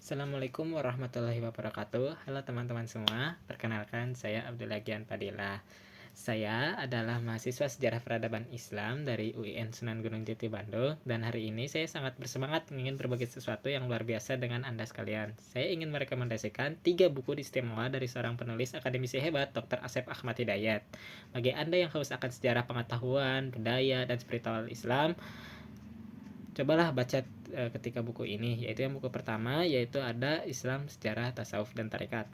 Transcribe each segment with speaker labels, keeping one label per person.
Speaker 1: Assalamualaikum warahmatullahi wabarakatuh. Halo teman-teman semua, perkenalkan saya Abdul Lagian Padilla. Saya adalah mahasiswa Sejarah Peradaban Islam dari UIN Sunan Gunung Jati Bandung, dan hari ini saya sangat bersemangat ingin berbagi sesuatu yang luar biasa dengan Anda sekalian. Saya ingin merekomendasikan 3 buku istimewa dari seorang penulis akademisi hebat, Dr. Asep Ahmad Hidayat. Bagi Anda yang haus akan sejarah pengetahuan, budaya, dan spiritual Islam, cobalah baca ketika buku ini, yaitu yang buku pertama, yaitu ada Islam, Sejarah, Tasawuf, dan Tarekat.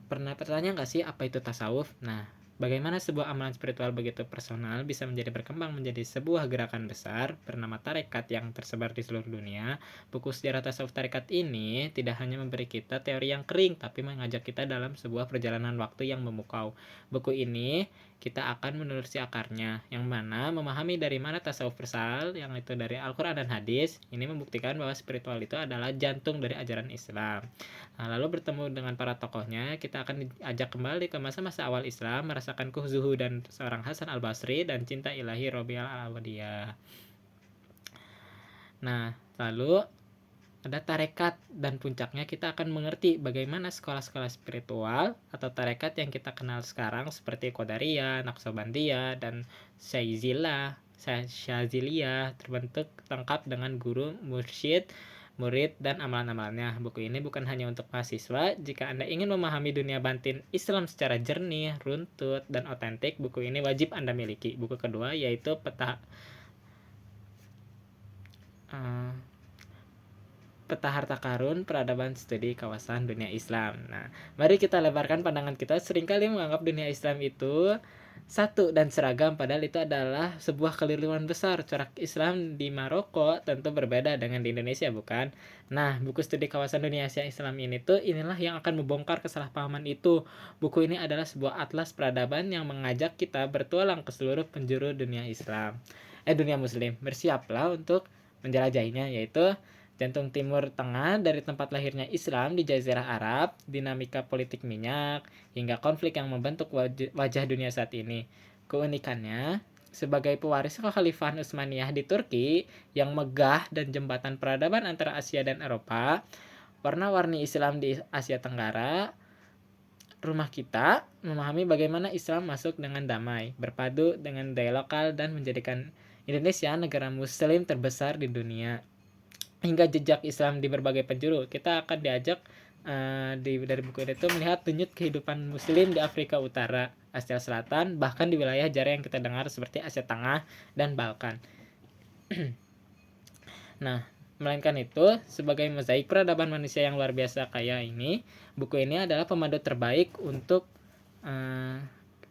Speaker 1: Pernah bertanya nggak sih apa itu tasawuf? Nah, bagaimana sebuah amalan spiritual begitu personal bisa menjadi berkembang menjadi sebuah gerakan besar bernama tarekat yang tersebar di seluruh dunia? Buku Sejarah Tasawuf Tarekat ini tidak hanya memberi kita teori yang kering, tapi mengajak kita dalam sebuah perjalanan waktu yang memukau. Buku ini kita akan menelusuri akarnya, yang mana memahami dari mana tasawuf berasal, yang itu dari Al-Quran dan Hadis. Ini membuktikan bahwa spiritual itu adalah jantung dari ajaran Islam. Nah, lalu bertemu dengan para tokohnya, kita akan diajak kembali ke masa-masa awal Islam, merasakan zuhud dan seorang Hasan al-Basri dan cinta ilahi Robial al-Awwadiyah. Nah, lalu ada tarekat, dan puncaknya kita akan mengerti bagaimana sekolah-sekolah spiritual atau tarekat yang kita kenal sekarang seperti Qadariyah, Naqsabandiyah, dan Syaziliyah terbentuk lengkap dengan guru, mursyid, murid, dan amalan-amalannya. Buku ini bukan hanya untuk mahasiswa. Jika Anda ingin memahami dunia batin Islam secara jernih, runtut, dan otentik, buku ini wajib Anda miliki. Buku kedua yaitu Peta Harta Karun Peradaban Studi Kawasan Dunia Islam. Nah, mari kita lebarkan pandangan kita. Seringkali menganggap dunia Islam itu satu dan seragam, padahal itu adalah sebuah keliruan besar. Corak Islam di Maroko tentu berbeda dengan di Indonesia, bukan? Nah, buku studi kawasan dunia Asia Islam ini tuh inilah yang akan membongkar kesalahpahaman itu. Buku ini adalah sebuah atlas peradaban yang mengajak kita bertualang ke seluruh penjuru dunia Islam. Dunia Muslim. Bersiaplah untuk menjelajahinya, yaitu jantung Timur Tengah dari tempat lahirnya Islam di Jazirah Arab, dinamika politik minyak, hingga konflik yang membentuk wajah dunia saat ini. Keunikannya, sebagai pewaris kekhalifahan Utsmaniyah di Turki yang megah dan jembatan peradaban antara Asia dan Eropa, warna-warni Islam di Asia Tenggara, rumah kita memahami bagaimana Islam masuk dengan damai, berpadu dengan daya lokal, dan menjadikan Indonesia negara muslim terbesar di dunia. Hingga jejak Islam di berbagai penjuru. Kita akan diajak dari buku ini tuh melihat denyut kehidupan Muslim di Afrika Utara, Asia Selatan, bahkan di wilayah jarang yang kita dengar seperti Asia Tengah dan Balkan. Nah, melainkan itu, sebagai mozaik peradaban manusia yang luar biasa kaya ini, buku ini adalah pemandu terbaik untuk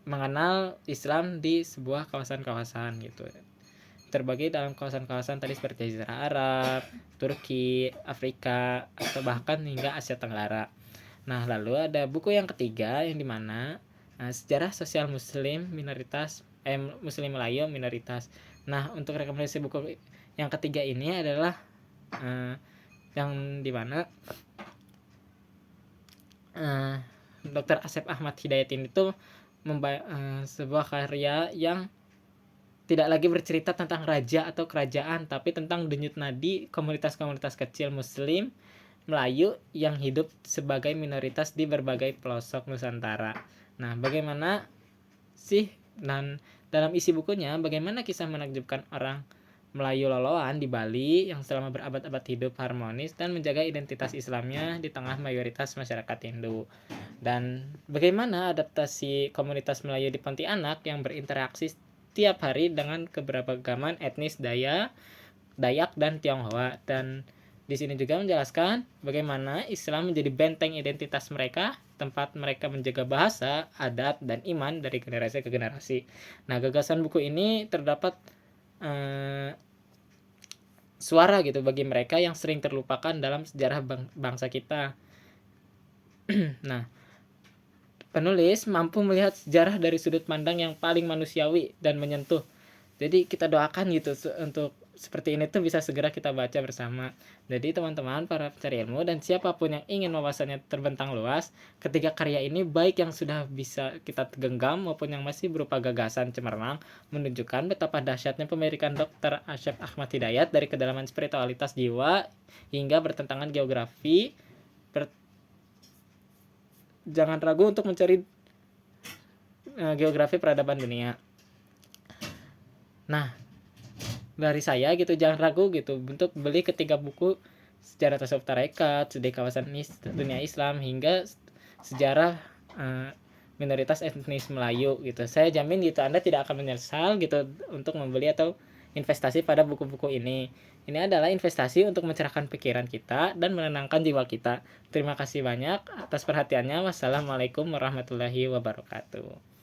Speaker 1: mengenal Islam di sebuah kawasan-kawasan gitu. Terbagi dalam kawasan-kawasan tadi seperti Jazirah Arab, Turki, Afrika, atau bahkan hingga Asia Tenggara. Nah, lalu ada buku yang ketiga yang dimana sejarah sosial Muslim minoritas, Muslim Melayu minoritas. Nah, untuk rekomendasi buku yang ketiga ini adalah yang dimana Dr. Asep Ahmad Hidayat ini tuh sebuah karya yang tidak lagi bercerita tentang raja atau kerajaan, tapi tentang denyut nadi komunitas-komunitas kecil Muslim Melayu yang hidup sebagai minoritas di berbagai pelosok Nusantara. Nah, bagaimana sih, dan dalam isi bukunya, bagaimana kisah menakjubkan orang Melayu Loloan di Bali yang selama berabad-abad hidup harmonis dan menjaga identitas Islamnya di tengah mayoritas masyarakat Hindu. Dan bagaimana adaptasi komunitas Melayu di Pontianak yang berinteraksi tiap hari dengan keberagaman etnis Dayak dan Tionghoa. Dan di sini juga menjelaskan bagaimana Islam menjadi benteng identitas mereka, tempat mereka menjaga bahasa, adat, dan iman dari generasi ke generasi. Nah, gagasan buku ini terdapat suara gitu bagi mereka yang sering terlupakan dalam sejarah bangsa kita. Nah, penulis mampu melihat sejarah dari sudut pandang yang paling manusiawi dan menyentuh. Jadi kita doakan gitu untuk seperti ini tuh bisa segera kita baca bersama. Jadi teman-teman para pencari ilmu dan siapapun yang ingin wawasannya terbentang luas, ketiga karya ini baik yang sudah bisa kita genggam maupun yang masih berupa gagasan cemerlang, menunjukkan betapa dahsyatnya pemikiran Dr. Asep Ahmad Hidayat dari kedalaman spiritualitas jiwa hingga bertentangan geografi Jangan ragu untuk mencari geografi peradaban dunia. Nah, dari saya gitu, jangan ragu gitu untuk beli ketiga buku sejarah tasawuf tarekat di kawasan dunia Islam hingga sejarah minoritas etnis Melayu gitu. Saya jamin gitu Anda tidak akan menyesal gitu untuk membeli atau investasi pada buku-buku ini. Ini adalah investasi untuk mencerahkan pikiran kita dan menenangkan jiwa kita. Terima kasih banyak atas perhatiannya. Wassalamualaikum warahmatullahi wabarakatuh.